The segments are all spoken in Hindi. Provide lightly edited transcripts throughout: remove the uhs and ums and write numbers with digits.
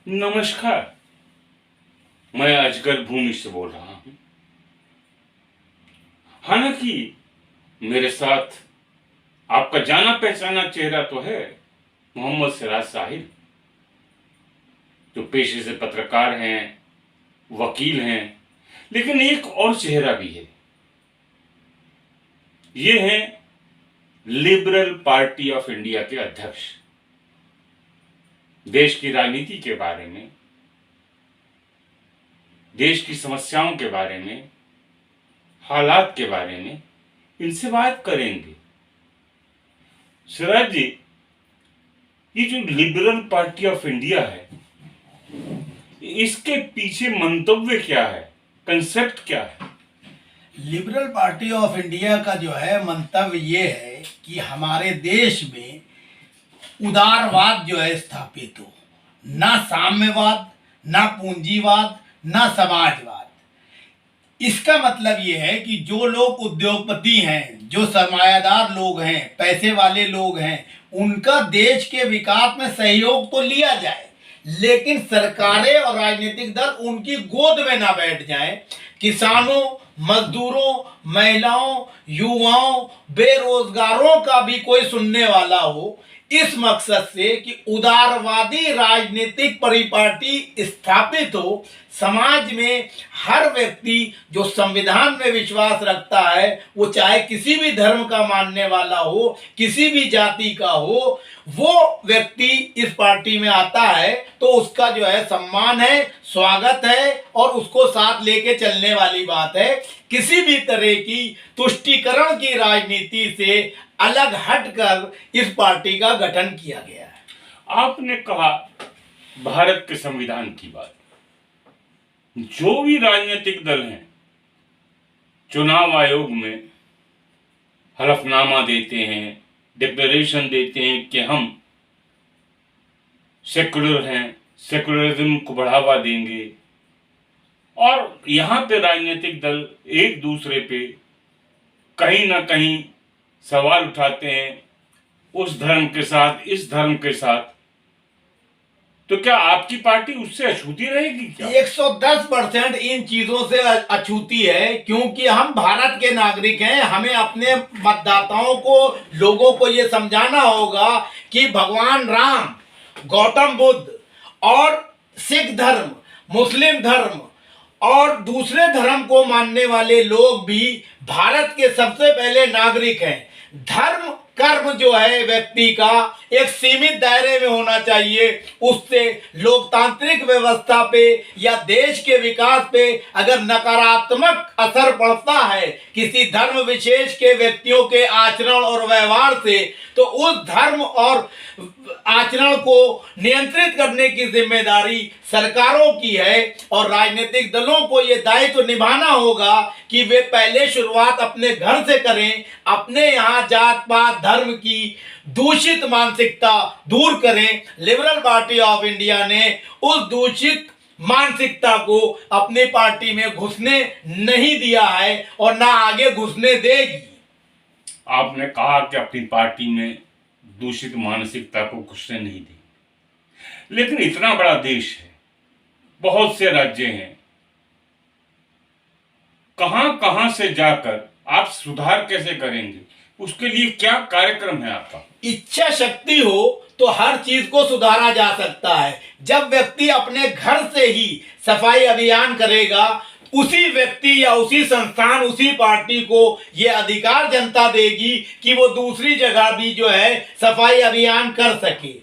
नमस्कार। मैं अजगर भूमि से बोल रहा हूं। हालांकि मेरे साथ आपका जाना पहचाना चेहरा तो है, मोहम्मद सिराज साहिल, जो पेशे से पत्रकार हैं, वकील हैं, लेकिन एक और चेहरा भी है। ये हैं लिबरल पार्टी ऑफ इंडिया के अध्यक्ष। देश की राजनीति के बारे में, देश की समस्याओं के बारे में, हालात के बारे में इनसे बात करेंगे। सिराज जी, ये जो लिबरल पार्टी ऑफ इंडिया है, इसके पीछे मंतव्य क्या है, कंसेप्ट क्या है? लिबरल पार्टी ऑफ इंडिया का जो है मंतव्य ये है कि हमारे देश में उदारवाद जो है स्थापित हो, ना साम्यवाद, ना पूंजीवाद, ना समाजवाद। इसका मतलब ये है कि जो लोग उद्योगपति हैं, जो सरमायादार लोग हैं, पैसे वाले लोग हैं, उनका देश के विकास में सहयोग तो लिया जाए, लेकिन सरकारें और राजनीतिक दल उनकी गोद में ना बैठ जाएं। किसानों, मजदूरों, महिलाओं, युवाओं, बेरोजगारों का भी कोई सुनने वाला हो, इस मकसद से कि उदारवादी राजनीतिक परिपाटी स्थापित हो। समाज में हर व्यक्ति जो संविधान में विश्वास रखता है, वो चाहे किसी भी धर्म का मानने वाला हो, किसी भी जाति का हो, वो व्यक्ति इस पार्टी में आता है तो उसका जो है सम्मान है, स्वागत है और उसको साथ लेके चलने वाली बात है। किसी भी तरह की तुष्टीकरण की राजनीति से अलग हटकर इस पार्टी का गठन किया गया है। आपने कहा भारत के संविधान की बात। जो भी राजनीतिक दल हैं, चुनाव आयोग में हलफनामा देते हैं, डिक्लेरेशन देते हैं कि हम सेकुलर हैं, सेकुलरिज्म को बढ़ावा देंगे, और यहाँ पे राजनीतिक दल एक दूसरे पे कहीं ना कहीं सवाल उठाते हैं, उस धर्म के साथ, इस धर्म के साथ। तो क्या आपकी पार्टी उससे अछूती रहेगी क्या? 110% इन चीजों से अछूती है, क्योंकि हम भारत के नागरिक हैं। हमें अपने मतदाताओं को, लोगों को ये समझाना होगा कि भगवान राम, गौतम बुद्ध और सिख धर्म, मुस्लिम धर्म और दूसरे धर्म को मानने वाले लोग भी भारत के सबसे पहले नागरिक हैं। धर्म कर्म जो है व्यक्ति का एक सीमित दायरे में होना चाहिए। उससे लोकतांत्रिक व्यवस्था पे या देश के विकास पे अगर नकारात्मक असर पड़ता है किसी धर्म विशेष के व्यक्तियों के आचरण और व्यवहार से, तो उस धर्म और आचरण को नियंत्रित करने की जिम्मेदारी सरकारों की है। और राजनीतिक दलों को यह दायित्व निभाना होगा कि वे पहले शुरुआत अपने घर से करें, अपने यहाँ जात पात धर्म की दूषित मानसिकता दूर करें। लिबरल पार्टी ऑफ इंडिया ने उस दूषित मानसिकता को अपनी पार्टी में घुसने नहीं दिया है और ना आगे घुसने देगी। आपने कहा कि अपनी पार्टी में दूषित मानसिकता को घुसने नहीं दी, लेकिन इतना बड़ा देश है, बहुत से राज्य हैं, कहां कहां से जाकर आप सुधार कैसे करेंगे? उसके लिए क्या कार्यक्रम है आपका? इच्छा शक्ति हो तो हर चीज को सुधारा जा सकता है। जब व्यक्ति अपने घर से ही सफाई अभियान करेगा, उसी व्यक्ति या उसी संस्थान, उसी पार्टी को यह अधिकार जनता देगी कि वो दूसरी जगह भी जो है सफाई अभियान कर सके।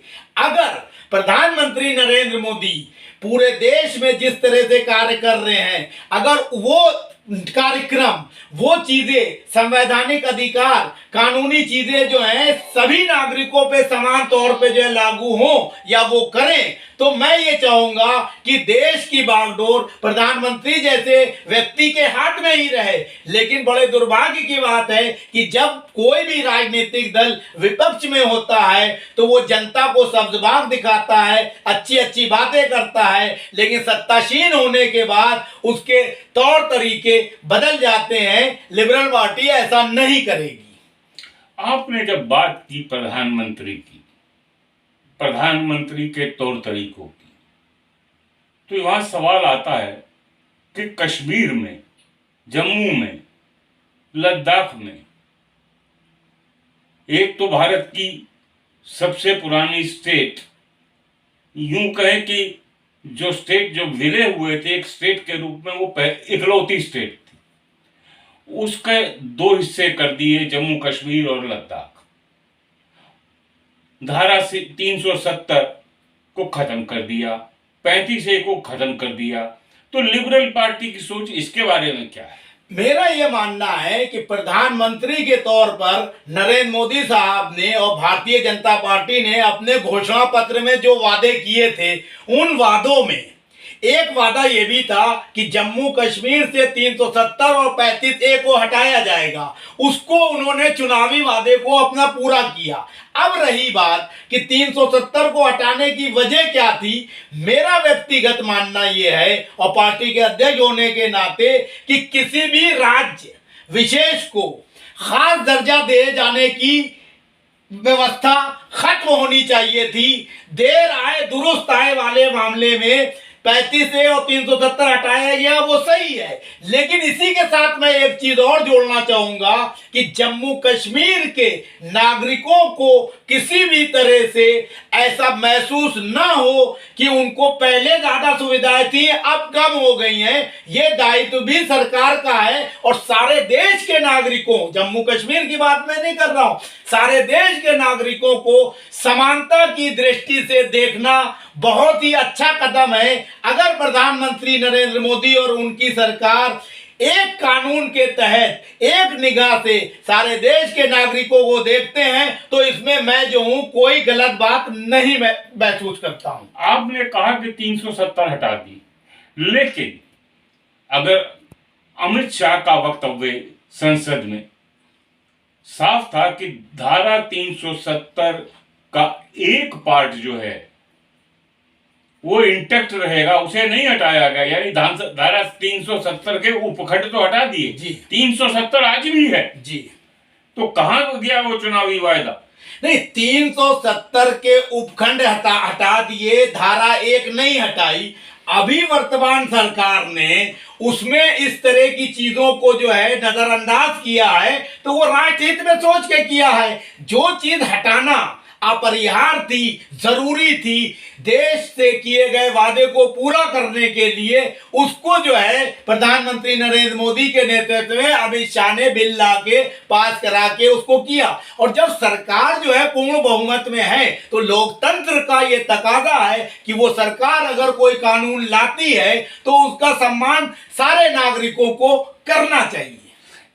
अगर प्रधानमंत्री नरेंद्र मोदी पूरे देश में जिस तरह से कार्य कर रहे हैं, अगर वो कार्यक्रम, वो चीजें, संवैधानिक अधिकार, कानूनी चीजें जो हैं सभी नागरिकों पे समान तौर पे जो है लागू हो या वो करें, तो मैं ये चाहूंगा कि देश की बागडोर प्रधानमंत्री जैसे व्यक्ति के हाथ में ही रहे। लेकिन बड़े दुर्भाग्य की बात है कि जब कोई भी राजनीतिक दल विपक्ष में होता है तो वो जनता को सब्ज़बाग दिखाता है, अच्छी अच्छी बातें करता है, लेकिन सत्तासीन होने के बाद उसके तौर तरीके बदल जाते हैं। लिबरल पार्टी ऐसा नहीं करेगी। आपने जब बात की प्रधानमंत्री की, प्रधानमंत्री के तौर तरीकों की, तो वहां सवाल आता है कि कश्मीर में, जम्मू में, लद्दाख में, एक तो भारत की सबसे पुरानी स्टेट, यूं कहें कि जो स्टेट जो विलय हुए थे एक स्टेट के रूप में, वो इकलौती स्टेट थी, उसके दो हिस्से कर दिए, जम्मू कश्मीर और लद्दाख। धारा से 370 को खत्म कर दिया, 35A को खत्म कर दिया। तो लिबरल पार्टी की सोच इसके बारे में क्या है? मेरा यह मानना है कि प्रधानमंत्री के तौर पर नरेंद्र मोदी साहब ने और भारतीय जनता पार्टी ने अपने घोषणा पत्र में जो वादे किए थे, उन वादों में एक वादा यह भी था कि जम्मू कश्मीर से 370 और 35A को हटाया जाएगा। उसको उन्होंने चुनावी वादे को अपना पूरा किया। अब रही बात कि 370 को हटाने की वजह क्या थी, मेरा व्यक्तिगत मानना यह है और पार्टी के अध्यक्ष होने के नाते कि किसी भी राज्य विशेष को खास दर्जा दिए जाने की व्यवस्था खत्म होनी चाहिए थी। देर आए दुरुस्त आए वाले मामले में 35A और 370 हटाया गया, वो सही है। लेकिन इसी के साथ मैं एक चीज और जोड़ना चाहूंगा कि जम्मू कश्मीर के नागरिकों को किसी भी तरह से ऐसा महसूस ना हो कि उनको पहले ज्यादा सुविधाएं थी, अब कम हो गई हैं। ये दायित्व भी सरकार का है और सारे देश के नागरिकों, जम्मू कश्मीर की बात मैं नहीं कर रहा हूं, सारे देश के नागरिकों को समानता की दृष्टि से देखना बहुत ही अच्छा कदम है। अगर प्रधानमंत्री नरेंद्र मोदी और उनकी सरकार एक कानून के तहत एक निगाह से सारे देश के नागरिकों को देखते हैं, तो इसमें मैं जो हूं कोई गलत बात नहीं महसूस करता हूं। आपने कहा कि 370 हटा दी, लेकिन अगर अमित शाह का वक्तव्य संसद में साफ था कि धारा 370 का एक पार्ट जो है वो इंटेक्ट रहेगा, उसे नहीं हटाया गया। यानी धारा 370 के उपखंड तो हटा दिए जी, 370 आज भी है जी। तो कहां गया वो चुनावी वायदा? नहीं, 370 के उपखंड हटा दिए, धारा 1 नहीं हटाई। अभी वर्तमान सरकार ने उसमें इस तरह की चीजों को जो है नजरअंदाज किया है, तो वो राष्ट्रहित में सोच के किया है। जो चीज हटाना अपरिहार्य थी, जरूरी थी, देश से किए गए वादे को पूरा करने के लिए, उसको जो है प्रधानमंत्री नरेंद्र मोदी के नेतृत्व में अमित शाह ने बिल ला के पास करा के उसको किया। और जब सरकार जो है पूर्ण बहुमत में है, तो लोकतंत्र का ये तकाजा है कि वो सरकार अगर कोई कानून लाती है तो उसका सम्मान सारे नागरिकों को करना चाहिए।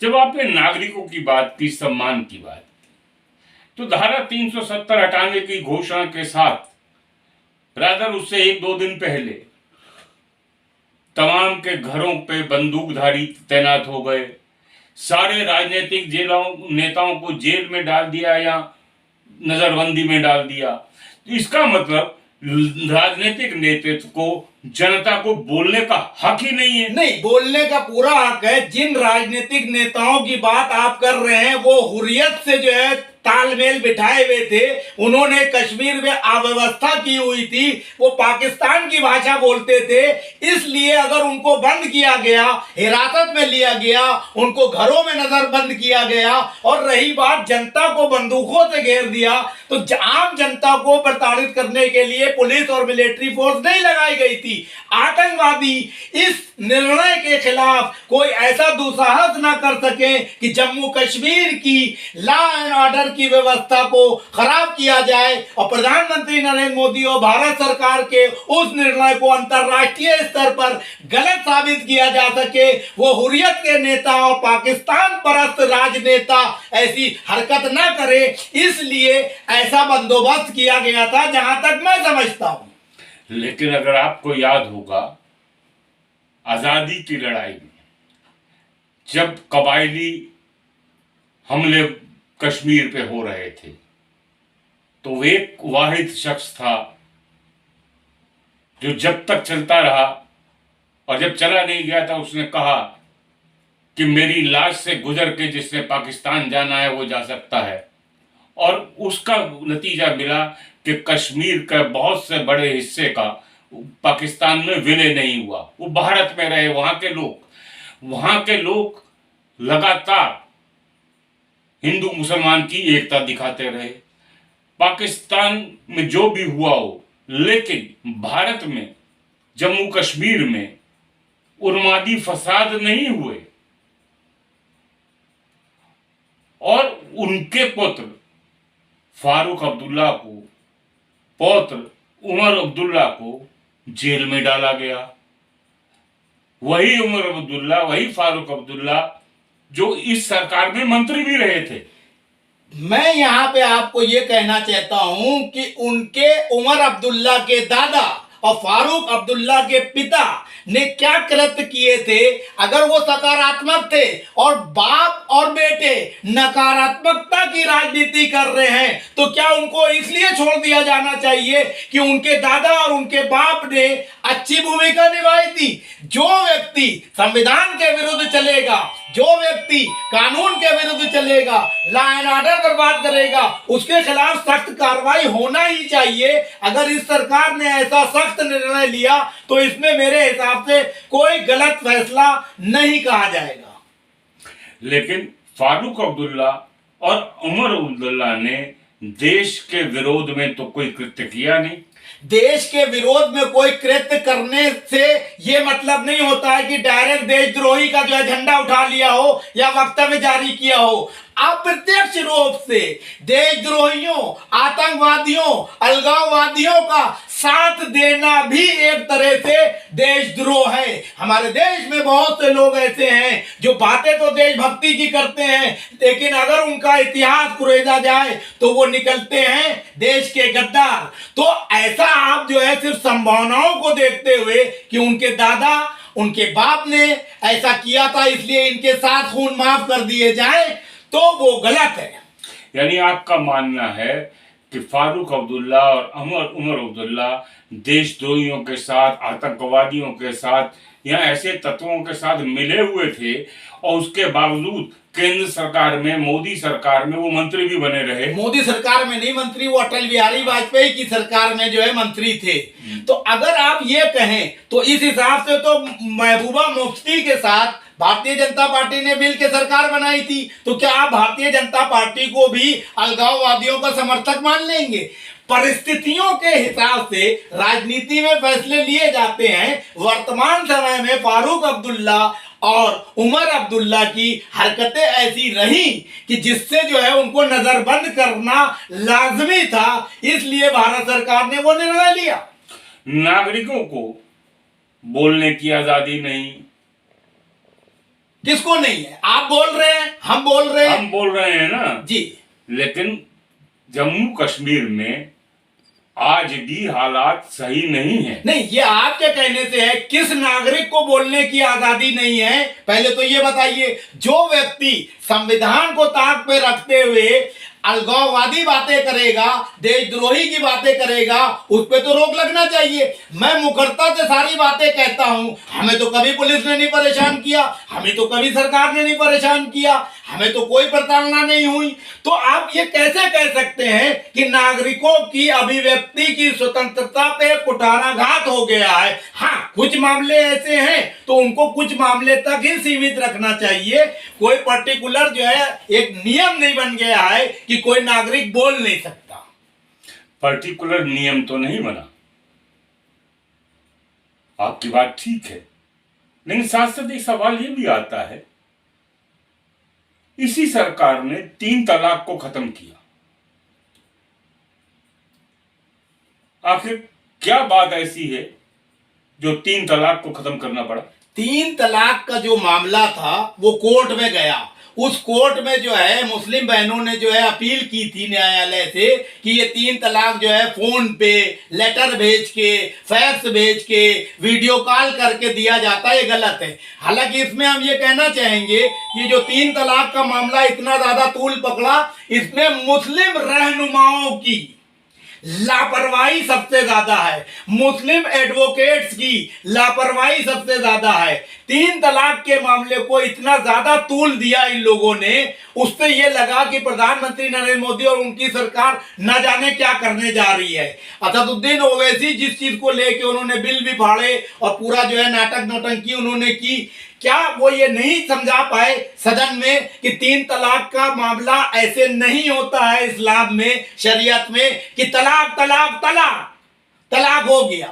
जब आपने नागरिकों की बात की, सम्मान की बात, तो धारा 370 हटाने की घोषणा के साथ रादर उससे 1-2 दिन पहले तमाम के घरों पे बंदूकधारी तैनात हो गए, सारे राजनीतिक नेताओं को जेल में डाल दिया या नजरबंदी में डाल दिया। तो इसका मतलब राजनीतिक नेतृत्व को, जनता को बोलने का हक ही नहीं है। नहीं, बोलने का पूरा हक है। जिन राजनीतिक नेताओं की बात आप कर रहे हैं वो हुर्रियत से जो है तालमेल बिठाए हुए थे। उन्होंने कश्मीर में अव्यवस्था की हुई थी, वो पाकिस्तान की भाषा बोलते थे, इसलिए अगर उनको बंद किया गया, हिरासत में लिया गया, उनको घरों में नजरबंद किया गया, और रही बात जनता को बंदूकों से घेर दिया, तो आम जनता को प्रताड़ित करने के लिए पुलिस और मिलिट्री फोर्स नहीं लगाई गई थी। आतंकवादी इस निर्णय के खिलाफ कोई ऐसा दुस्साहस ना कर सके कि जम्मू कश्मीर की लॉ एंड ऑर्डर की व्यवस्था को खराब किया जाए, और प्रधानमंत्री नरेंद्र मोदी और भारत सरकार के उस निर्णय को अंतर्राष्ट्रीय स्तर पर गलत साबित किया जा सके। वो हुर्रियत के नेता और पाकिस्तान परस्त राजनेता ऐसी हरकत ना करे, इसलिए ऐसा बंदोबस्त किया गया था, जहां तक मैं समझता हूं। लेकिन अगर आपको याद होगा, आजादी की लड़ाई में जब कबायली हमले कश्मीर पे हो रहे थे, तो वो एक वाहिद शख्स था जो जब तक चलता रहा, और जब चला नहीं गया था उसने कहा कि मेरी लाश से गुजर के जिसने पाकिस्तान जाना है वो जा सकता है। और उसका नतीजा मिला कि कश्मीर के बहुत से बड़े हिस्से का पाकिस्तान में विलय नहीं हुआ, वो भारत में रहे। वहां के लोग लगातार हिंदू मुसलमान की एकता दिखाते रहे। पाकिस्तान में जो भी हुआ हो, लेकिन भारत में जम्मू कश्मीर में उन्मादी फसाद नहीं हुए। और उनके पुत्र फारूक अब्दुल्ला को, पौत्र उमर अब्दुल्ला को जेल में डाला गया। वही उमर अब्दुल्ला, वही फारूक अब्दुल्ला जो इस सरकार में मंत्री भी रहे थे। मैं यहाँ पे आपको ये कहना चाहता हूं कि उनके उमर अब्दुल्ला के दादा और फारूक अब्दुल्ला के पिता ने क्या कृत्य किए थे। अगर वो सकारात्मक थे और बाप और बेटे नकारात्मकता की राजनीति कर रहे हैं, तो क्या उनको इसलिए छोड़ दिया जाना चाहिए कि उनके दादा और उनके बाप ने अच्छी भूमिका निभाई थी? जो व्यक्ति संविधान के विरुद्ध चलेगा, जो व्यक्ति कानून के विरुद्ध चलेगा, लॉ एंड ऑर्डर बर्बाद करेगा, उसके खिलाफ सख्त कार्रवाई होना ही चाहिए। अगर इस सरकार ने ऐसा सख्त निर्णय लिया तो इसमें मेरे हिसाब से कोई गलत फैसला नहीं कहा जाएगा। लेकिन फारूक अब्दुल्ला और उमर अब्दुल्ला ने देश के विरोध में तो कोई कृत्य किया नहीं। देश के विरोध में कोई कृत्य करने से यह मतलब नहीं होता है कि डायरेक्ट देशद्रोही का जो है झंडा उठा लिया हो या वक्तव्य जारी किया हो। अप्रत्यक्ष रूप से देशद्रोहियों, आतंकवादियों, अलगाववादियों का साथ देना भी एक तरह से देशद्रोह है। हमारे देश में बहुत से लोग ऐसे हैं जो बातें तो देशभक्ति की करते हैं, लेकिन अगर उनका इतिहास कुरेदा जाए तो वो निकलते हैं देश के गद्दार। तो ऐसा आप जो है सिर्फ संभावनाओं को देखते हुए कि उनके दादा, उनके बाप ने ऐसा किया था इसलिए इनके साथ खून माफ कर दिए जाए, तो वो गलत है। यानी आपका मानना है कि फारूक अब्दुल्ला और उमर अब्दुल्ला देशद्रोहियों के साथ, आतंकवादियों के साथ या ऐसे तत्वों के साथ मिले हुए थे और उसके बावजूद केंद्र सरकार में, मोदी सरकार में वो मंत्री भी बने रहे। मोदी सरकार में नहीं मंत्री, वो अटल बिहारी वाजपेयी की सरकार में जो है मंत्री थे। तो अगर आप ये कहें तो इस हिसाब से तो महबूबा मुफ्ती के साथ भारतीय जनता पार्टी ने मिल के सरकार बनाई थी। तो क्या आप भारतीय जनता पार्टी को भी अलगाववादियों का समर्थक मान लेंगे? परिस्थितियों के हिसाब से राजनीति में फैसले लिए जाते हैं। वर्तमान समय में फारूक अब्दुल्ला और उमर अब्दुल्ला की हरकतें ऐसी रही कि जिससे जो है उनको नजरबंद करना लाजमी था, इसलिए भारत सरकार ने वो निर्णय लिया। नागरिकों को बोलने की आजादी नहीं। किसको नहीं है? आप बोल रहे हैं, हम बोल रहे हैं ना जी। लेकिन जम्मू कश्मीर में आज भी हालात सही नहीं है। नहीं, ये आपके कहने से है। किस नागरिक को बोलने की आजादी नहीं है? पहले तो ये बताइए। जो व्यक्ति संविधान को ताक पे रखते हुए अलगाववादी बातें करेगा, देशद्रोही की बातें करेगा, उस पे तो रोक लगना चाहिए। मैं मुखरता से सारी बातें कहता हूं। हमें तो कभी पुलिस ने नहीं परेशान किया, हमें तो कभी सरकार ने नहीं परेशान किया, हमें तो कोई प्रताड़ना नहीं हुई। तो आप ये कैसे कह सकते हैं कि नागरिकों की अभिव्यक्ति की स्वतंत्रता पे कुठाराघात हो गया है? हाँ, कुछ मामले ऐसे हैं तो उनको कुछ मामले तक ही सीमित रखना चाहिए। कोई पर्टिकुलर जो है एक नियम नहीं बन गया है कि कोई नागरिक बोल नहीं सकता। पर्टिकुलर नियम तो नहीं बना, आपकी बात ठीक है, लेकिन साथ साथ एक सवाल ये भी आता है, इसी सरकार ने 3 तलाक को खत्म किया। आखिर क्या बात ऐसी है जो 3 तलाक को खत्म करना पड़ा? 3 तलाक का जो मामला था वो कोर्ट में गया। उस कोर्ट में जो है मुस्लिम बहनों ने जो है अपील की थी न्यायालय से कि ये 3 तलाक जो है फोन पे, लेटर भेज के, फैक्स भेज के, वीडियो कॉल करके दिया जाता है, ये गलत है। हालांकि इसमें हम ये कहना चाहेंगे कि जो 3 तलाक का मामला इतना ज्यादा तूल पकड़ा, इसमें मुस्लिम रहनुमाओं की लापरवाही सबसे ज्यादा है, मुस्लिम एडवोकेट्स की लापरवाही सबसे ज्यादा है। 3 तलाक के मामले को इतना ज्यादा तूल दिया इन लोगों ने, उससे ये लगा कि प्रधानमंत्री नरेंद्र मोदी और उनकी सरकार न जाने क्या करने जा रही है। असदुद्दीन ओवैसी जिस चीज को लेके उन्होंने बिल भी फाड़े और पूरा जो है नाटक नौटंकी उन्होंने की, क्या वो ये नहीं समझा पाए सदन में कि 3 तलाक का मामला ऐसे नहीं होता है इस्लाम में, शरीयत में, कि तलाक तलाक तलाक तलाक हो गया।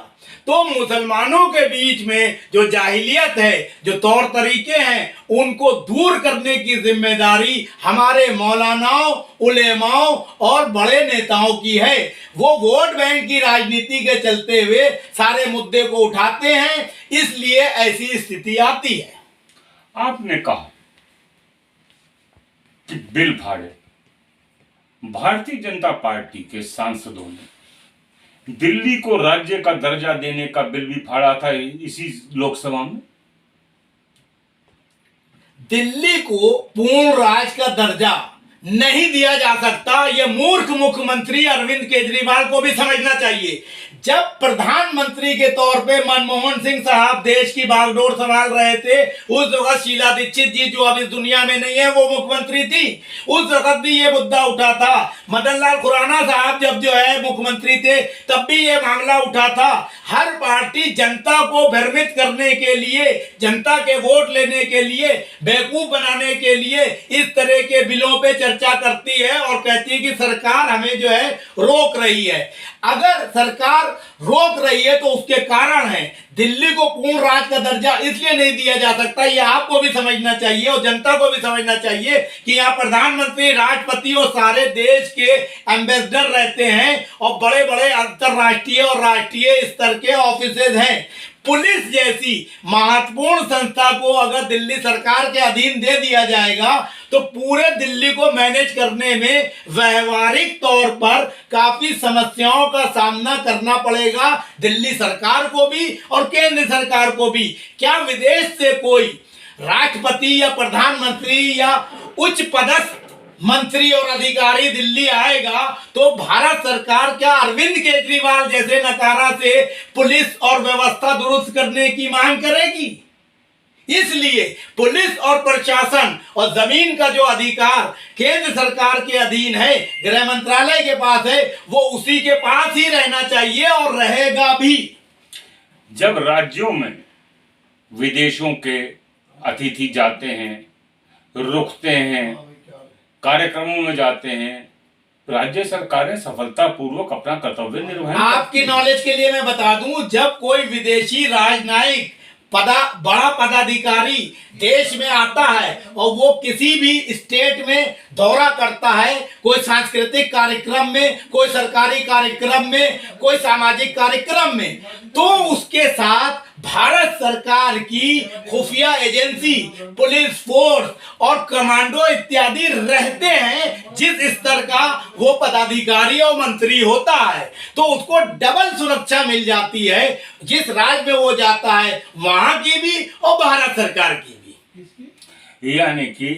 तो मुसलमानों के बीच में जो जाहिलियत है, जो तौर तरीके हैं, उनको दूर करने की जिम्मेदारी हमारे मौलानाओं, उलेमाओं और बड़े नेताओं की है। वो वोट बैंक की राजनीति के चलते हुए सारे मुद्दे को उठाते हैं, इसलिए ऐसी स्थिति आती है। आपने कहा कि बिल फाड़े, भारतीय जनता पार्टी के सांसदों ने दिल्ली को राज्य का दर्जा देने का बिल भी फाड़ा था इसी लोकसभा में। दिल्ली को पूर्ण राज्य का दर्जा नहीं दिया जा सकता, यह मूर्ख मुख्यमंत्री अरविंद केजरीवाल को भी समझना चाहिए। जब प्रधानमंत्री के तौर पे मनमोहन सिंह साहब देश की बागडोर संभाल रहे थे, उस वक्त शीला दीक्षित जी जो अब इस दुनिया में नहीं है वो मुख्यमंत्री थी, उस वक्त भी ये मुद्दा उठा था। मदन लाल खुराना साहब जब जो है मुख्यमंत्री थे तब भी ये मामला उठा था। हर पार्टी जनता को भ्रमित करने के लिए, जनता के वोट लेने के लिए, बेवकूफ बनाने के लिए इस तरह के बिलों पे चर्चा करती है और कहती है कि सरकार हमें जो है रोक रही है। अगर सरकार रोक रही है तो उसके कारण है। दिल्ली को पूर्ण राज्य का दर्जा इसलिए नहीं दिया जा सकता, ये आपको भी समझना चाहिए और जनता को भी समझना चाहिए कि यहाँ प्रधानमंत्री, राष्ट्रपति और सारे देश के एम्बेसडर रहते हैं और बड़े बड़े अंतरराष्ट्रीय और राष्ट्रीय स्तर के ऑफिसेज हैं। पुलिस जैसी महत्वपूर्ण संस्था को अगर दिल्ली सरकार के अधीन दे दिया जाएगा तो पूरे दिल्ली को मैनेज करने में व्यवहारिक तौर पर काफी समस्याओं का सामना करना पड़ेगा दिल्ली सरकार को भी और केंद्र सरकार को भी। क्या विदेश से कोई राष्ट्रपति या प्रधानमंत्री या उच्च पदस्थ मंत्री और अधिकारी दिल्ली आएगा तो भारत सरकार क्या अरविंद केजरीवाल जैसे नकारा से पुलिस और व्यवस्था दुरुस्त करने की मांग करेगी? इसलिए पुलिस और प्रशासन और जमीन का जो अधिकार केंद्र सरकार के अधीन है, गृह मंत्रालय के पास है, वो उसी के पास ही रहना चाहिए और रहेगा भी। जब राज्यों में विदेशों के अतिथि जाते हैं, रुकते हैं, कार्यक्रमों में जाते हैं, राज्य सरकारें सफलतापूर्वक अपना कर्तव्य निर्वहन। आपकी नॉलेज के लिए मैं बता दूं, जब कोई विदेशी राजनयिक बड़ा पदाधिकारी देश में आता है और वो किसी भी स्टेट में दौरा करता है, कोई सांस्कृतिक कार्यक्रम में, कोई सरकारी कार्यक्रम में, कोई सामाजिक कार्यक्रम में, तो उसके साथ भारत सरकार की खुफिया एजेंसी, पुलिस फोर्स और कमांडो इत्यादि रहते हैं। जिस स्तर का वो पदाधिकारी और मंत्री होता है तो उसको डबल सुरक्षा मिल जाती है, जिस राज्य में वो जाता है वहां की भी और भारत सरकार की भी। यानी कि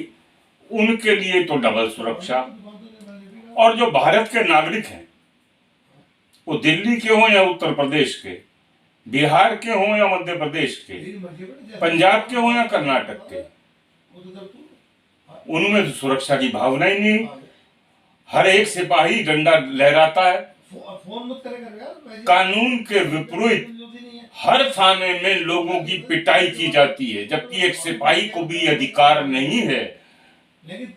उनके लिए तो डबल सुरक्षा, और जो भारत के नागरिक हैं वो दिल्ली के हों या उत्तर प्रदेश के, बिहार के हों या मध्य प्रदेश के, पंजाब के हों या कर्नाटक के, उनमें तो सुरक्षा की भावना ही नहीं। हर एक सिपाही डंडा लहराता है, कानून के विपरीत हर थाने में लोगों की पिटाई की जाती है, जबकि एक सिपाही को भी अधिकार नहीं है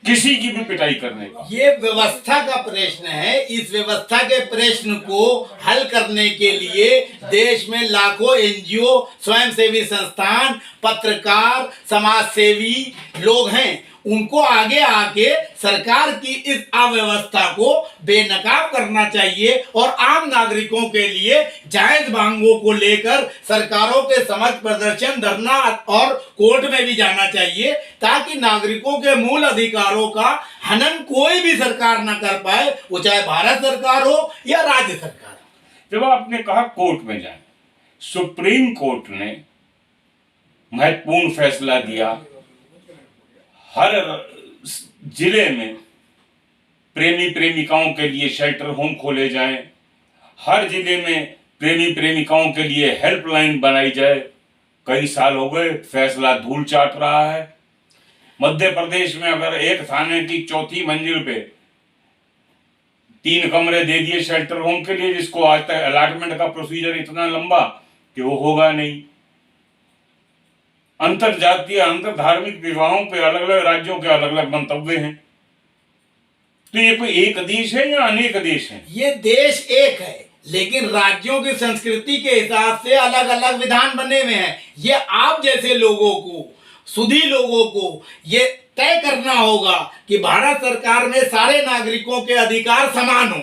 किसी की भी पिटाई करने का। ये व्यवस्था का प्रश्न है। इस व्यवस्था के प्रश्न को हल करने के लिए देश में लाखों एनजीओ, स्वयंसेवी संस्थान, पत्रकार, समाजसेवी लोग हैं। उनको आगे आके सरकार की इस अव्यवस्था को बेनकाब करना चाहिए और आम नागरिकों के लिए जायज मांगों को लेकर सरकारों के समक्ष प्रदर्शन, धरना और कोर्ट में भी जाना चाहिए, ताकि नागरिकों के मूल अधिकारों का हनन कोई भी सरकार न कर पाए, वो चाहे भारत सरकार हो या राज्य सरकार। जब आपने कहा कोर्ट में जाए, सुप्रीम कोर्ट ने महत्वपूर्ण फैसला दिया, हर जिले में प्रेमी प्रेमिकाओं के लिए शेल्टर होम खोले जाएं, हर जिले में प्रेमी प्रेमिकाओं के लिए हेल्पलाइन बनाई जाए। कई साल हो गए, फैसला धूल चाट रहा है। मध्य प्रदेश में अगर एक थाने की चौथी मंजिल पे 3 कमरे दे दिए शेल्टर होम के लिए, जिसको आज तक अलॉटमेंट का प्रोसीजर इतना लंबा कि वो होगा नहीं। अंतर जातीय अंतर धार्मिक विवाहों पे अलग अलग राज्यों के अलग अलग मंतव्य हैं। तो ये कोई एक देश है या अनेक देश है? ये देश एक है, लेकिन राज्यों की संस्कृति के हिसाब से अलग अलग विधान बने हुए हैं। ये आप जैसे लोगों को, सुधी लोगों को ये तय करना होगा कि भारत सरकार में सारे नागरिकों के अधिकार समान हो।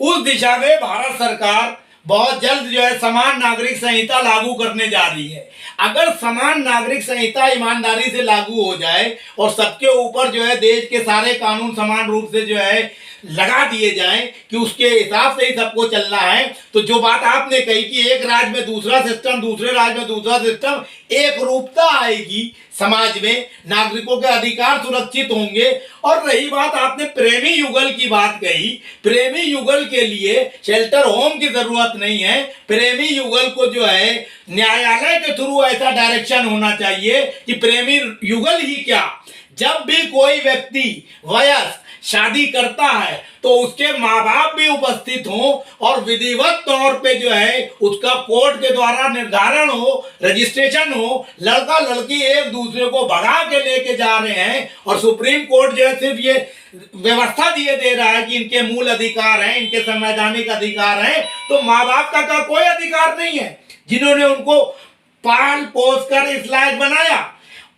उस दिशा में भारत सरकार बहुत जल्द जो है समान नागरिक संहिता लागू करने जा रही है। अगर समान नागरिक संहिता ईमानदारी से लागू हो जाए और सबके ऊपर जो है देश के सारे कानून समान रूप से जो है लगा दिए जाएं कि उसके हिसाब से ही सबको चलना है, तो जो बात आपने कही कि एक राज्य में दूसरा सिस्टम, दूसरे राज्य में दूसरा सिस्टम, एक रूपता आएगी समाज में, नागरिकों के अधिकार सुरक्षित होंगे। और रही बात आपने प्रेमी युगल की बात कही, प्रेमी युगल के लिए शेल्टर होम की जरूरत नहीं है। प्रेमी युगल को जो है न्यायालय के थ्रू ऐसा डायरेक्शन होना चाहिए कि प्रेमी युगल ही क्या, जब भी कोई व्यक्ति वयस्क शादी करता है तो उसके माँ बाप भी उपस्थित हों और विधिवत तौर पे जो है उसका कोर्ट के द्वारा निर्धारण हो, रजिस्ट्रेशन हो। लड़का लड़की एक दूसरे को भगा के लेके जा रहे हैं और सुप्रीम कोर्ट जो है सिर्फ ये व्यवस्था दिए दे रहा है कि इनके मूल अधिकार हैं, इनके संवैधानिक अधिकार हैं, तो माँ बाप का कोई अधिकार नहीं है जिन्होंने उनको पाल पोस कर इस लायक बनाया।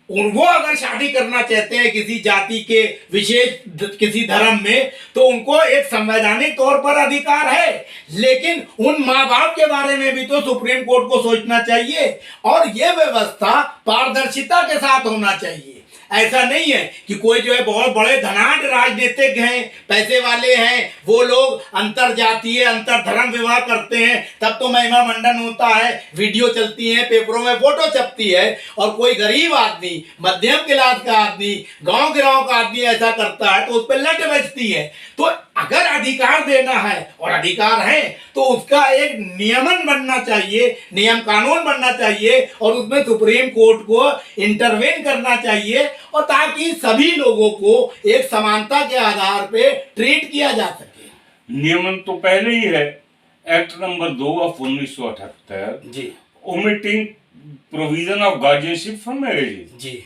वो अगर शादी करना चाहते हैं किसी जाति के विशेष किसी धर्म में, तो उनको एक संवैधानिक तौर पर अधिकार है, लेकिन उन माँ बाप के बारे में भी तो सुप्रीम कोर्ट को सोचना चाहिए। और ये व्यवस्था पारदर्शिता के साथ होना चाहिए। ऐसा नहीं है कि कोई जो है बहुत बड़े धनाढ़ राजनीतिक हैं, पैसे वाले हैं, वो लोग अंतर जातीय अंतर धर्म विवाह करते हैं, तब तो महिमा मंडन होता है, वीडियो चलती है, पेपरों में फोटो छपती है। और कोई गरीब आदमी, मध्यम क्लास का आदमी, गांव गिराव का आदमी ऐसा करता है तो उस पर लट बजती है। तो अगर अधिकार देना है और अधिकार है तो उसका एक नियमन बनना चाहिए, नियम कानून बनना चाहिए और उसमें सुप्रीम कोर्ट को इंटरवेन करना चाहिए, और ताकि सभी लोगों को एक समानता के आधार पे ट्रीट किया जा सके। नियमन तो पहले ही है, एक्ट नंबर 2 ऑफ 1978 जी, omitting provision of guardianship for marriage जी,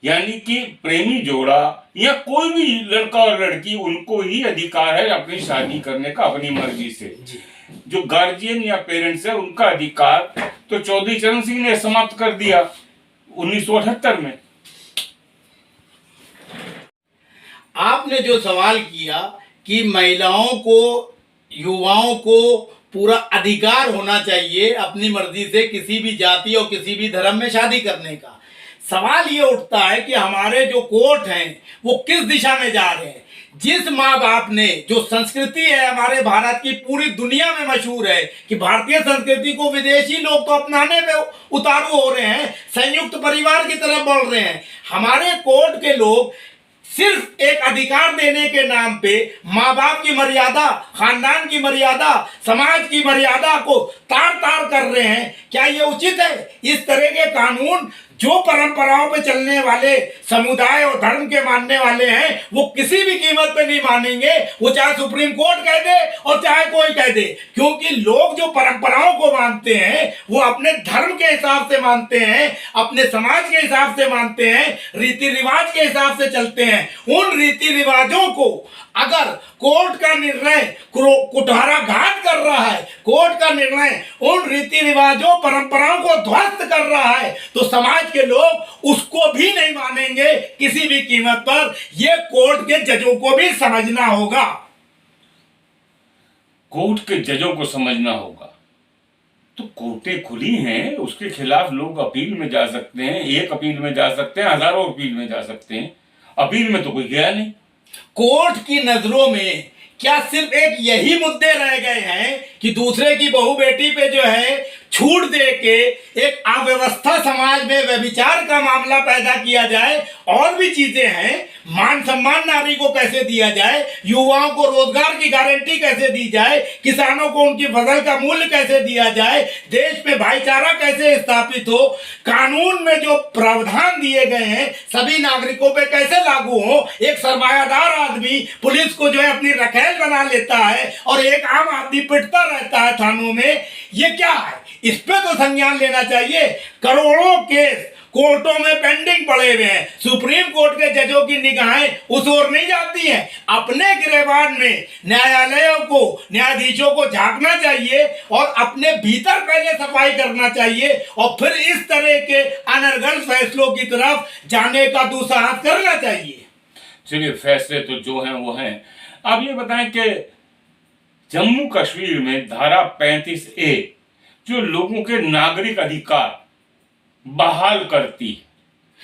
यानी कि प्रेमी जोड़ा या कोई भी लड़का और लड़की, उनको ही अधिकार है अपनी शादी करने का अपनी मर्जी से। जी। जो गार्जियन या पेरेंट्स है उनका अधिकार तो चौधरी चरण सिंह ने समाप्त कर दिया 1978 में। आपने जो सवाल किया कि महिलाओं को, युवाओं को पूरा अधिकार होना चाहिए अपनी मर्जी से किसी भी जाति और किसी भी धर्म में शादी करने का, सवाल ये उठता है कि हमारे जो कोर्ट हैं वो किस दिशा में जा रहे हैं। जिस माँ बाप ने, जो संस्कृति है हमारे भारत की पूरी दुनिया में मशहूर है कि भारतीय संस्कृति को विदेशी लोग तो अपनाने में उतारू हो रहे हैं, संयुक्त परिवार की तरफ बढ़ रहे हैं, हमारे कोर्ट के लोग सिर्फ एक अधिकार देने के नाम पे माँ बाप की मर्यादा, खानदान की मर्यादा, समाज की मर्यादा को तार तार कर रहे हैं। क्या ये उचित है? इस तरह के कानून जो परंपराओं पे चलने वाले समुदाय और धर्म के मानने वाले हैं वो किसी भी कीमत पे नहीं मानेंगे, वो चाहे सुप्रीम कोर्ट कह दे और चाहे कोई कह दे, क्योंकि लोग जो परंपराओं को मानते हैं वो अपने धर्म के हिसाब से मानते हैं, अपने समाज के हिसाब से मानते हैं, रीति रिवाज के हिसाब से चलते हैं। उन रीति रिवाजों को अगर कोर्ट का निर्णय कुठाराघात कर रहा है, कोर्ट का निर्णय उन रीति रिवाजों परंपराओं को ध्वस्त कर रहा है, तो समाज के लोग उसको भी नहीं मानेंगे किसी भी कीमत पर। यह कोर्ट के जजों को भी समझना होगा। कोर्ट के जजों को समझना होगा। तो कोर्टें खुली हैं, उसके खिलाफ लोग अपील में जा सकते हैं, एक अपील में जा सकते हैं, हजारों अपील में जा सकते हैं। अपील में तो कोई गया नहीं। कोर्ट की नजरों में क्या सिर्फ एक यही मुद्दे रह गए हैं कि दूसरे की बहू बेटी पे जो है छूट दे के एक अव्यवस्था समाज में व्यभिचार का मामला पैदा किया जाए। और भी चीजें हैं, मान सम्मान नारी को कैसे दिया जाए, युवाओं को रोजगार की गारंटी कैसे दी जाए, किसानों को उनकी फसल का मूल्य कैसे दिया जाए, देश में भाईचारा कैसे स्थापित हो, कानून में जो प्रावधान दिए गए हैं सभी नागरिकों पे कैसे लागू हो। एक सरमायादार आदमी पुलिस को जो है अपनी रखैल बना लेता है और एक आम आदमी पिटता रहता है थानों में। ये क्या है? इस पे तो संज्ञान लेना चाहिए। करोड़ों केस कोर्टों में पेंडिंग पड़े हुए हैं। सुप्रीम कोर्ट के जजों की निगाहें उस ओर नहीं जाती हैं। अपने गिरेबान में न्यायालयों को, न्यायाधीशों को झांकना चाहिए और अपने भीतर पहले सफाई करना चाहिए और फिर इस तरह के अनर्गल फैसलों की तरफ जाने का दुस्साहस करना चाहिए। चलिए, फैसले तो जो हैं वो हैं। आप ये बताएं कि जम्मू कश्मीर में धारा 35A जो लोगों के नागरिक अधिकार बहाल करती,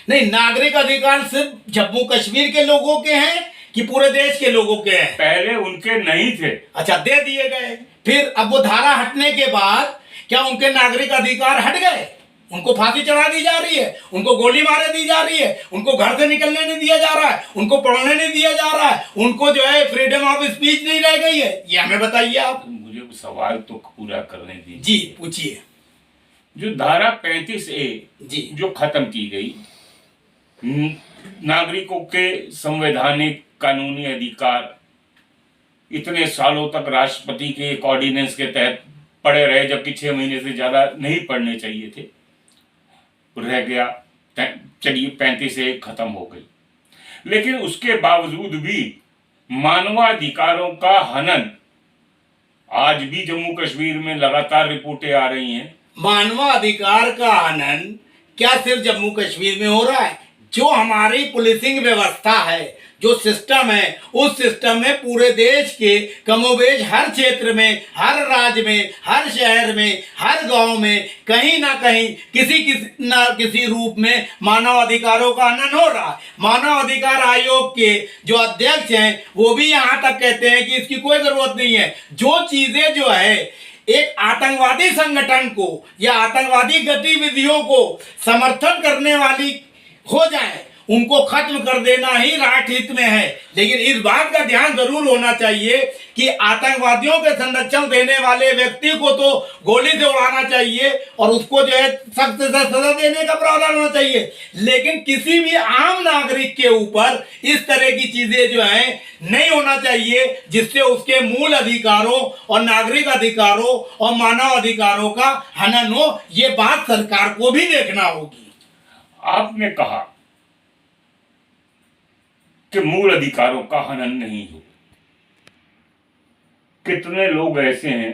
नहीं, नागरिक अधिकार सिर्फ जम्मू कश्मीर के लोगों के हैं कि पूरे देश के लोगों के हैं? पहले उनके नहीं थे। अच्छा, दे दिए गए, फिर अब वो धारा हटने के बाद क्या उनके नागरिक अधिकार हट गए? उनको फांसी चढ़ा दी जा रही है, उनको गोली मारे दी जा रही है, उनको घर से निकलने नहीं दिया जा रहा है, उनको पढ़ने नहीं दिया जा रहा है, उनको जो है फ्रीडम ऑफ स्पीच नहीं रह गई है। ये हमें बताइए आप। मुझे सवाल तो पूरा करने दीजिए। जी पूछिए। जो धारा 35A जी जो खत्म की गई, नागरिकों के संवैधानिक कानूनी अधिकार इतने सालों तक राष्ट्रपति के एक ऑर्डिनेंस के तहत पड़े रहे, जबकि 6 महीने से ज्यादा नहीं पड़ने चाहिए थे, रह गया। चलिए, 35A खत्म हो गई, लेकिन उसके बावजूद भी मानवाधिकारों का हनन आज भी जम्मू कश्मीर में लगातार रिपोर्टें आ रही हैं। मानवाधिकार का हनन क्या सिर्फ जम्मू कश्मीर में हो रहा है? जो हमारी पुलिसिंग व्यवस्था है, जो सिस्टम है, उस सिस्टम में पूरे देश के कमोबेश हर क्षेत्र में, हर राज्य में, हर शहर में, हर गांव में कहीं ना कहीं किसी रूप में मानव अधिकारों का हनन हो रहा है। मानव अधिकार आयोग के जो अध्यक्ष हैं वो भी यहाँ तक कहते हैं कि इसकी कोई जरूरत नहीं है। जो चीजें जो है एक आतंकवादी संगठन को या आतंकवादी गतिविधियों को समर्थन करने वाली हो जाए, उनको खत्म कर देना ही राष्ट्र हित में है। लेकिन इस बात का ध्यान जरूर होना चाहिए कि आतंकवादियों के संरक्षण देने वाले व्यक्ति को तो गोली से उड़ाना चाहिए और उसको जो है सख्त से सख्त सजा देने का प्रावधान होना चाहिए, लेकिन किसी भी आम नागरिक के ऊपर इस तरह की चीजें जो है नहीं होना चाहिए जिससे उसके मूल अधिकारों और नागरिक अधिकारों और मानव अधिकारों का हनन हो। ये बात सरकार को भी देखना होगी। आपने कहा कि मूल अधिकारों का हनन नहीं हो। कितने लोग ऐसे हैं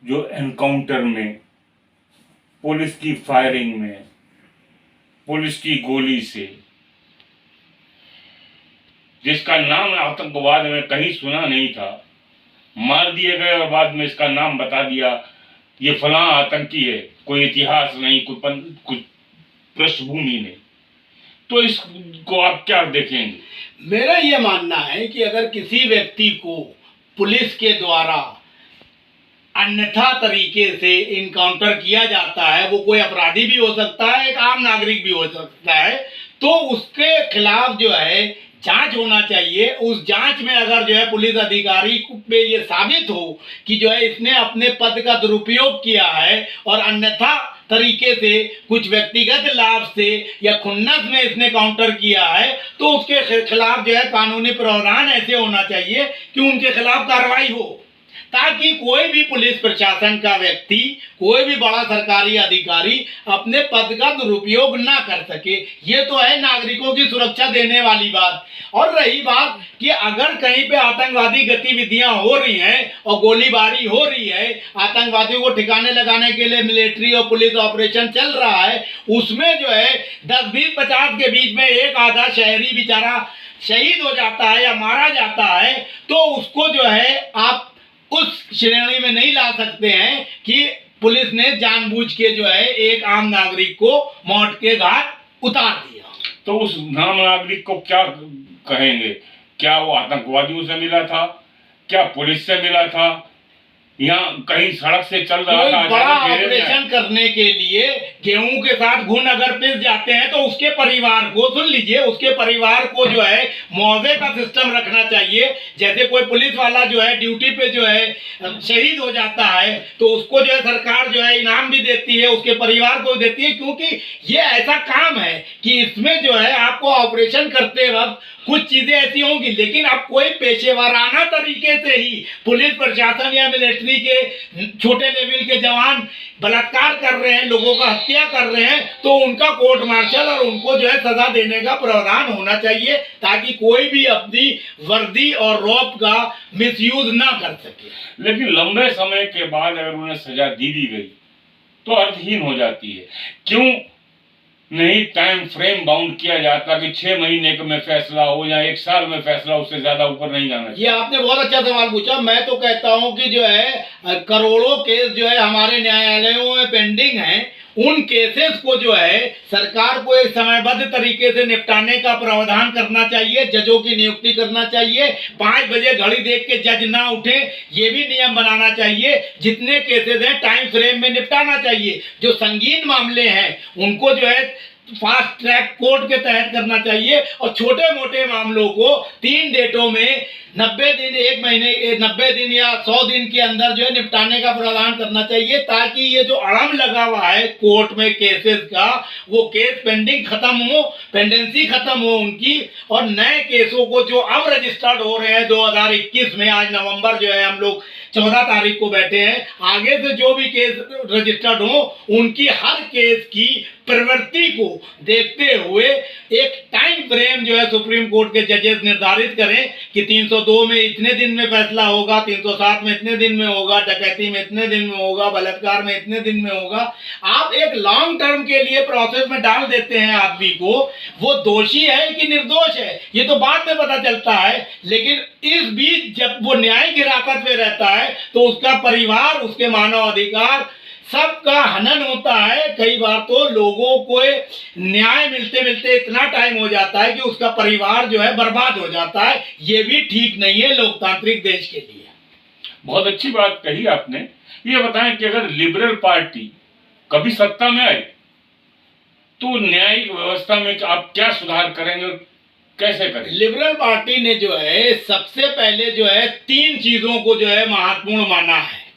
जो एनकाउंटर में, पुलिस की फायरिंग में, पुलिस की गोली से, जिसका नाम आतंकवाद में कहीं सुना नहीं था, मार दिए गए और बाद में इसका नाम बता दिया ये फलां आतंकी है, कोई इतिहास नहीं, कुछ पृष्ठभूमि नहीं। तो इसको आप क्या देखेंगे? मेरा यह मानना है कि अगर किसी व्यक्ति को पुलिस के द्वारा अन्यथा तरीके से इनकाउंटर किया जाता है, वो कोई अपराधी भी हो सकता है, एक आम नागरिक भी हो सकता है, तो उसके खिलाफ जो है जांच होना चाहिए। उस जांच में अगर जो है पुलिस अधिकारी पे ये साबित हो कि जो है इसने अपने पद का दुरुपयोग किया है और अन्यथा तरीके से कुछ व्यक्तिगत लाभ से या खुन्नस में इसने काउंटर किया है, तो उसके खिलाफ जो है कानूनी प्रावधान ऐसे होना चाहिए कि उनके खिलाफ कार्रवाई हो, ताकि कोई भी पुलिस प्रशासन का व्यक्ति, कोई भी बड़ा सरकारी अधिकारी अपने पद का दुरुपयोग ना कर सके। ये तो है नागरिकों की सुरक्षा देने वाली बात। और रही बात कि अगर कहीं पे आतंकवादी गतिविधियां हो रही हैं और गोलीबारी हो रही है, आतंकवादियों को ठिकाने लगाने के लिए मिलिट्री और पुलिस ऑपरेशन चल रहा है, उसमें जो है 10-20-50 के बीच में एक आधा शहरी बेचारा शहीद हो जाता है या मारा जाता है, तो उसको जो है आप उस श्रेणी में नहीं ला सकते हैं कि पुलिस ने जानबूझ के जो है एक आम नागरिक को मौत के घाट उतार दिया। तो उस आम नागरिक को क्या कहेंगे? क्या वो आतंकवादियों से मिला था? क्या पुलिस से मिला था? यहाँ कहीं सड़क से चल रहा कोई था, बड़ा अचानक घेरे में ऑपरेशन करने के लिए गेहूं के साथ घुन अगर पिस जाते हैं तो उसके परिवार को, सुन लीजिए, उसके परिवार को जो है मुआवजे का सिस्टम रखना चाहिए। जैसे कोई पुलिस वाला जो है ड्यूटी पे जो है शहीद हो जाता है तो उसको जो है सरकार जो है इनाम भी देती है, उसके परिवार को देती है, क्योंकि ये ऐसा काम है कि इसमें जो है आपको ऑपरेशन करते वक्त कुछ चीजें ऐसी होंगी, लेकिन अब कोई पेशेवराना तरीके से ही पुलिस प्रशासन या मिलिट्री के छोटे लेवल के जवान बलात्कार कर रहे हैं, लोगों का हत्या कर रहे हैं, तो उनका कोर्ट मार्शल और उनको जो है सजा देने का प्रावधान होना चाहिए, ताकि कोई भी अपनी वर्दी और रौब का मिसयूज ना कर सके। लेकिन लंबे समय के बाद अगर उन्हें सजा दी गई तो अर्थहीन हो जाती है। क्यों नहीं टाइम फ्रेम बाउंड किया जाता कि 6 महीने में फैसला हो या 1 साल में फैसला, उससे ज्यादा ऊपर नहीं जाना चाहिए? ये आपने बहुत अच्छा सवाल पूछा। मैं तो कहता हूं कि जो है करोड़ों केस जो है हमारे न्यायालयों में पेंडिंग हैं, उन केसेस को जो है सरकार को एक समयबद्ध तरीके से निपटाने का प्रावधान करना चाहिए, जजों की नियुक्ति करना चाहिए, 5 बजे घड़ी देख के जज ना उठे, ये भी नियम बनाना चाहिए। जितने केसेस हैं टाइम फ्रेम में निपटाना चाहिए। जो संगीन मामले हैं उनको जो है फास्ट ट्रैक कोर्ट के तहत करना चाहिए, और छोटे मोटे मामलों को 3 डेटों में 90 दिन, 1 महीने, 90 दिन या 100 दिन के अंदर जो है निपटाने का प्रावधान करना चाहिए, ताकि ये जो अड़म लगा हुआ है कोर्ट में केसेस का, वो केस पेंडिंग खत्म हो, पेंडेंसी खत्म हो उनकी, और नए केसों को जो अब रजिस्टर्ड हो रहे हैं 2021 में, आज नवंबर जो है हम लोग 14 तारीख को बैठे हैं, आगे से जो भी केस रजिस्टर्ड हो उनकी हर केस की प्रवृत्ति को देखते हुए एक टाइम फ्रेम जो है सुप्रीम कोर्ट के जजेस निर्धारित करें कि 302 में इतने दिन में फैसला होगा, 307 में इतने दिन में होगा, डकैती में इतने दिन में होगा, बलात्कार में इतने दिन में होगा। आप एक लॉन्ग टर्म के लिए प्रोसेस में डाल देते हैं आदमी को, वो दोषी है कि निर्दोष है ये तो बाद में पता चलता है, लेकिन इस बीच जब वो न्यायिक हिरासत में रहता है तो उसका परिवार, उसके मानव अधिकार सबका हनन होता है। कई बार तो लोगों को न्याय मिलते मिलते इतना टाइम हो जाता है कि उसका परिवार जो है बर्बाद हो जाता है। ये भी ठीक नहीं है लोकतांत्रिक देश के लिए। बहुत अच्छी बात कही आपने। ये बताएं कि अगर लिबरल पार्टी कभी सत्ता में आए तो न्यायिक व्यवस्था में आप क्या सुधार करेंगे, कैसे करेंगे? लिबरल पार्टी ने जो है सबसे पहले जो है 3 चीजों को जो है महत्वपूर्ण माना है,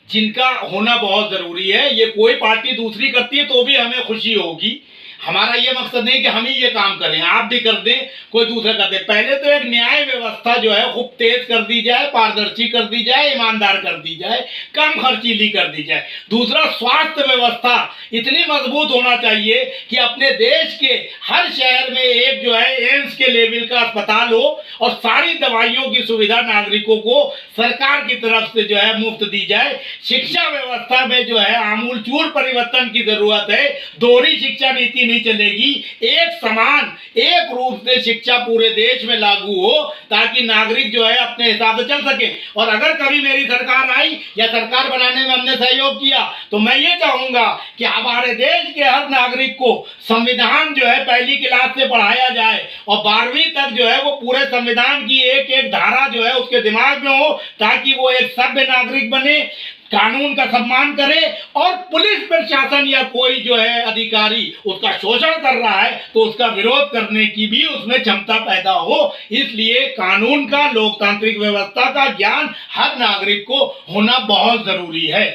जिनका होना बहुत जरूरी है। ये कोई पार्टी दूसरी करती है तो भी हमें खुशी होगी, हमारा ये मकसद नहीं कि हम ही ये काम करें, आप भी कर दें, कोई दूसरा कर दे। पहले तो एक न्याय व्यवस्था जो है खूब तेज कर दी जाए, पारदर्शी कर दी जाए, ईमानदार कर दी जाए, कम खर्चीली कर दी जाए। दूसरा, स्वास्थ्य व्यवस्था इतनी मजबूत होना चाहिए कि अपने देश के हर शहर में एक जो है एम्स के लेवल का अस्पताल हो और सारी दवाइयों की सुविधा नागरिकों को सरकार की तरफ से जो है मुफ्त दी जाए। शिक्षा व्यवस्था में जो है आमूलचूल परिवर्तन की जरूरत है। दोहरी शिक्षा नीति नहीं चलेगी, एक समान एक रूप से शिक्षा पूरे देश में लागू हो, ताकि नागरिक जो है अपने हिसाब से चल सके। और अगर कभी मेरी सरकार आई या सरकार बनाने में हमने सहयोग किया तो मैं ये चाहूंगा कि हमारे देश के हर नागरिक को संविधान जो है पहली क्लास से पढ़ाया जाए और 12वीं तक जो है वो पूरे संविधान की एक एक धारा जो है उसके दिमाग में हो, ताकि वो एक सभ्य नागरिक बने, कानून का सम्मान करे, और पुलिस प्रशासन या कोई जो है अधिकारी उसका शोषण कर रहा है तो उसका विरोध करने की भी उसमें क्षमता पैदा हो। इसलिए कानून का, लोकतांत्रिक व्यवस्था का ज्ञान हर नागरिक को होना बहुत जरूरी है।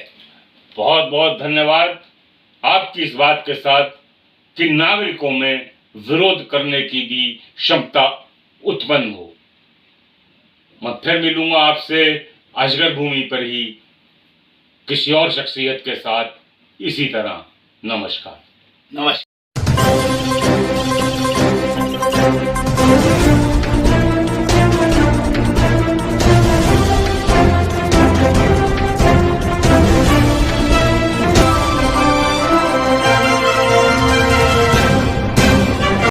बहुत बहुत धन्यवाद आपकी इस बात के साथ कि नागरिकों में विरोध करने की भी क्षमता उत्पन्न हो। मैं फिर मिलूंगा आपसे अजगर भूमि पर ही किसी और शख्सियत के साथ इसी तरह। नमस्कार।